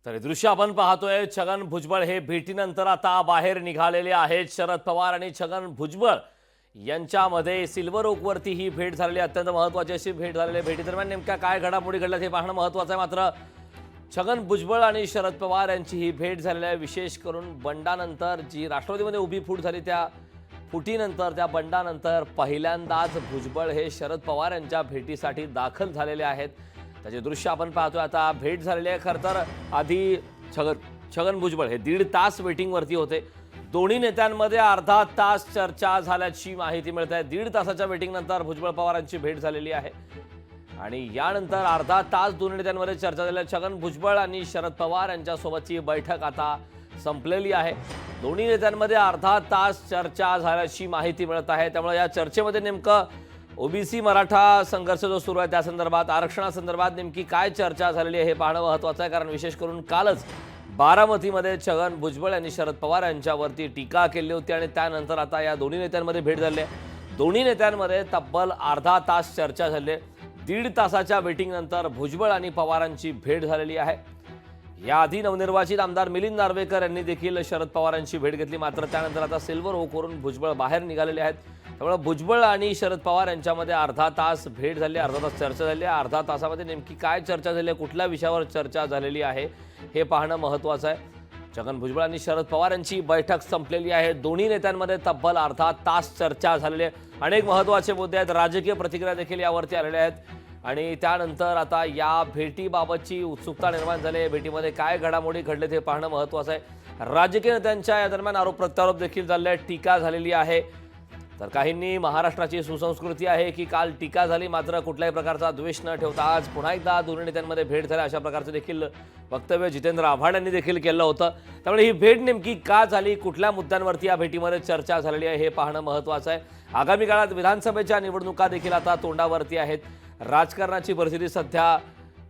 तर हे दृश्य आपण पाहतोय छगन भुजबळ हे भेटीनंतर आता बाहेर निघालेले आहेत। शरद पवार आणि छगन भुजबळ यांच्यामध्ये सिल्वर ओकवरती ही भेट झालेली अत्यंत महत्त्वाची अशी भेट झालेली आहे। भेटीदरम्यान नेमक्या काय घडामोडी घडल्यात हे पाहणं महत्त्वाचं आहे। मात्र छगन भुजबळ आणि शरद पवार यांची ही भेट झालेली आहे। विशेष करून बंडानंतर जी राष्ट्रवादीमध्ये उभी फूट झाली त्या फुटीनंतर त्या बंडानंतर पहिल्यांदाच भुजबळ हे शरद पवार यांच्या भेटीसाठी दाखल झालेले आहेत। त्याचे दृश्य आपण पाहतोय। आता भेट झालेली आहे। खरं तर आधी छगन भुजबळ हे 1.5 तास वेटिंगवरती होते। दोन्ही नेत्यांमध्ये अर्धा तास चर्चा झाल्याची माहिती मिळते आहे। 1.5 तासाच्या वेटिंगनंतर भुजबळ पवारांची भेट झालेली आहे आणि यानंतर अर्धा तास दोन्ही नेत्यांमध्ये चर्चा झाली। छगन भुजबळ आणि शरद पवार यांच्यासोबतची बैठक आता संपलेली आहे। दोन्ही नेत्यांमध्ये अर्धा तास चर्चा झाल्याची माहिती मिळत आहे। त्यामुळे या चर्चेमध्ये नेमकं ओबीसी मराठा संघर्ष जो सुरू आहे त्या संदर्भात आरक्षणासंदर्भात नेमकी काय चर्चा झालेली आहे हे पाहणं महत्त्वाचं आहे। कारण विशेष करून कालच बारामतीमध्ये छगन भुजबळ यांनी शरद पवार यांच्यावरती टीका केली होती आणि त्यानंतर आता या दोन्ही नेत्यांमध्ये भेट झाली आहे। दोन्ही नेत्यांमध्ये तब्बल अर्धा तास चर्चा झाली आहे। 1.5 तासाच्या वेटिंगनंतर भुजबळ आणि पवारांची भेट झालेली आहे। याआधी नवनिर्वाचित आमदार मिलिंद नार्वेकर यांनी देखील शरद पवारांची भेट घेतली। मात्र त्यानंतर आता सिल्वर ओकवरून भुजबळ बाहेर निघालेले आहेत। त्यामुळे भुजबळ आणि शरद पवार यांच्यामध्ये अर्धा तास भेट झाली, अर्धा तास चर्चा झाली। अर्धा तासामध्ये नेमकी काय चर्चा झाली, कुठल्या विषयावर चर्चा झालेली आहे हे पाहणं महत्त्वाचं आहे। छगन भुजबळ आणि शरद पवार यांची बैठक संपलेली आहे। दोन्ही नेत्यांमध्ये तब्बल अर्धा तास चर्चा झालेली आहे। अनेक महत्त्वाचे मुद्दे आहेत, राजकीय प्रतिक्रिया देखील यावरती आलेल्या आहेत आणि त्यानंतर आता या भेटीबाबतची उत्सुकता निर्माण झाली आहे। भेटीमध्ये काय घडामोडी घडले ते पाहणं महत्त्वाचं आहे। राजकीय नेत्यांच्या या दरम्यान आरोप प्रत्यारोप देखील झाले आहेत, टीका झालेली आहे। तर काहींनी महाराष्ट्राची सुसंस्कृती आहे की काल टीका झाली मात्र कुठल्याही प्रकारचा द्वेष न ठेवता आज पुन्हा एकदा दोन्ही नेत्यांमध्ये भेट झाली अशा प्रकारचं देखील वक्तव्य जितेंद्र आव्हाड यांनी देखील केलं होतं। त्यामुळे ही भेट नेमकी का झाली, कुठल्या मुद्द्यांवरती या भेटीमध्ये चर्चा झालेली आहे हे पाहणं महत्त्वाचं आहे। आगामी काळात विधानसभेच्या निवडणुका देखील आता तोंडावरती आहेत। राजकारणाची परिस्थिती सध्या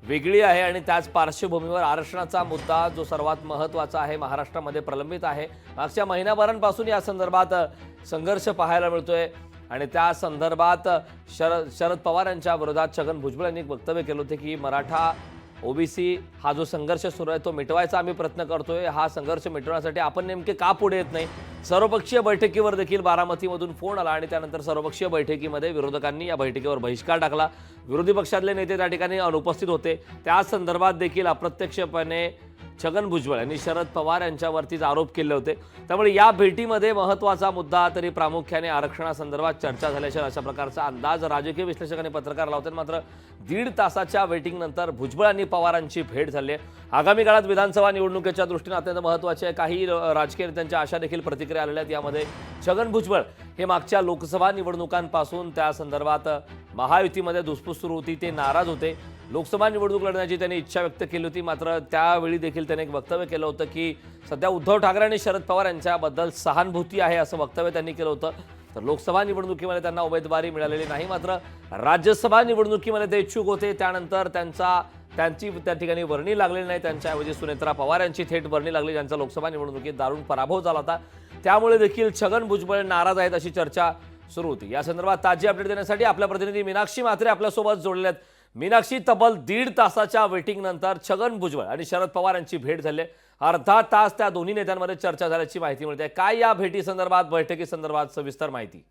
वेगळी आहे आणि त्याच पार्श्वभूमीवर आरक्षणाचा मुद्दा जो सर्वात महत्त्वाचा आहे महाराष्ट्रामध्ये प्रलंबित आहे। मागच्या महिन्याभरांपासून या संदर्भात संघर्ष पाहायला मिळतोय आणि त्या संदर्भात शरद पवार यांच्या विरोधात छगन भुजबळ यांनी वक्तव्य केलं होते की मराठा ओबीसी हा जो संघर्ष सुरू आहे तो मिटवायचा आम्ही प्रयत्न करतोय। हा संघर्ष मिटवण्यासाठी आपण नेमके का पुढे येत नाही। सर्वपक्षीय बैठकीवर देखील बारामतीमधून फोन आला आणि त्यानंतर सर्वपक्षीय बैठकीमध्ये विरोधकांनी या बैठकीवर बहिष्कार टाकला। विरोधी पक्षातले नेते त्या ठिकाणी अनुपस्थित होते। त्या संदर्भात देखील अप्रत्यक्षपणे छगन भुजबळ यांनी शरद पवार यांच्यावरतीच आरोप केले होते। त्यामुळे या भेटीमध्ये महत्त्वाचा मुद्दा तरी प्रामुख्याने आरक्षणासंदर्भात चर्चा झाल्याच्या अशा प्रकारचा अंदाज राजकीय विश्लेषकांनी पत्रकार लावतात। मात्र 1.5 तासाच्या वेटिंगनंतर भुजबळ आणि पवारांची भेट झाली आहे। आगामी काळात विधानसभा निवडणुकीच्या दृष्टीने अत्यंत महत्त्वाचे आहे। काही राजकीय नेत्यांच्या अशा देखील प्रतिक्रिया आलेल्या आहेत। यामध्ये छगन भुजबळ हे मागच्या लोकसभा निवडणुकांपासून त्या संदर्भात महायुतीमध्ये धुसफूस सुरू होती, ते नाराज होते। लोकसभा निवडणूक लढण्याची त्यांनी इच्छा व्यक्त केली होती मात्र त्यावेळी देखील त्याने एक वक्तव्य केलं होतं की सध्या उद्धव ठाकरे आणि शरद पवार यांच्याबद्दल सहानुभूती आहे असं वक्तव्य त्यांनी केलं होतं। तर लोकसभा निवडणुकीमध्ये त्यांना उमेदवारी मिळालेली नाही मात्र राज्यसभा निवडणुकीमध्ये ते इच्छुक होते। त्यानंतर त्यांची त्या ठिकाणी वर्णी लागलेली नाही, त्यांच्याऐवजी सुनेत्रा पवार यांची थेट वर्णी लागली ज्यांचा लोकसभा निवडणुकीत दारुण पराभव झाला होता। त्यामुळे देखील छगन भुजबळ नाराज आहेत अशी चर्चा सुरू होती। या संदर्भात ताजी अपडेट देण्यासाठी आपल्या प्रतिनिधी मीनाक्षी म्हात्रे आपल्यासोबत जोडलेले आहेत। मीनाक्षी, तब्बल 1.5 तासाच्या वेटिंगनंतर छगन भुजबळ आणि शरद पवार यांची भेट झाली। अर्धा तास त्या दोन्ही नेत्यांमध्ये चर्चा झाल्याची माहिती मिळते। काय या भेटी संदर्भात बैठकी संदर्भात सविस्तर माहिती?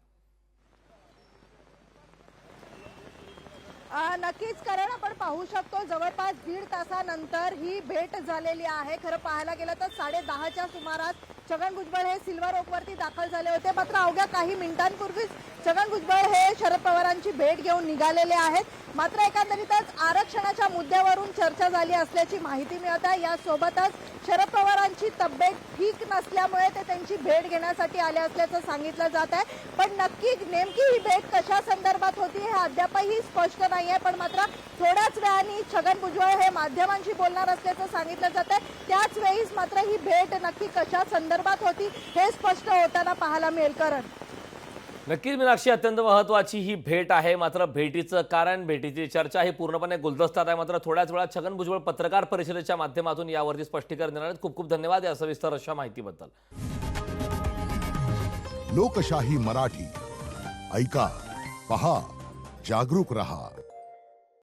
नक्कीच, कारण आपण पाहू शकतो जवळपास 1.5 तासानंतर ही भेट झालेली आहे। खरं पाहायला गेलं तर 10:30च्या सुमारास छगन भुजबळ हे सिल्वर ओकवरती दाखल झाले होते। मात्र अवघ्या काही मिनिटांपूर्वीच छगन भुजबळ हे शरद पवारांची भेट घेऊन निघालेले आहेत। मात्र एकंदरीतच आरक्षणाच्या मुद्द्यावरून चर्चा झाली असल्याची माहिती मिळत आहे। यासोबतच शरद पवारांची तब्येत ठीक नसल्यामुळे ते त्यांची भेट घेण्यासाठी आले असल्याचं सांगितलं जात आहे। पण नक्की नेमकी ही भेट कशा संदर्भात होती हे अद्यापही स्पष्ट नाही आहे। पण मात्र थोड्याच वेळाने छगन भुजबळ हे माध्यमांशी बोलणार असल्याचं सांगितलं जात आहे। त्याच वेळीच मात्र ही भेट नक्की कशा संदर्भात होती हे स्पष्ट होताना पाहायला मिळेल। करण नक्कीच मीनाक्षी, अत्यंत महत्त्वाची ही भेट आहे। मात्र भेटीचं कारण, भेटीची चर्चा ही पूर्णपणे गुलदस्त्यात आहे। मात्र थोड्याच वेळात छगन भुजबळ पत्रकार परिषदेच्या माध्यमातून यावरती स्पष्टीकरण देणार आहेत। खूप खूप धन्यवाद या सविस्तर अशा माहितीबद्दल। लोकशाही मराठी ऐका, पहा, जागरूक रहा।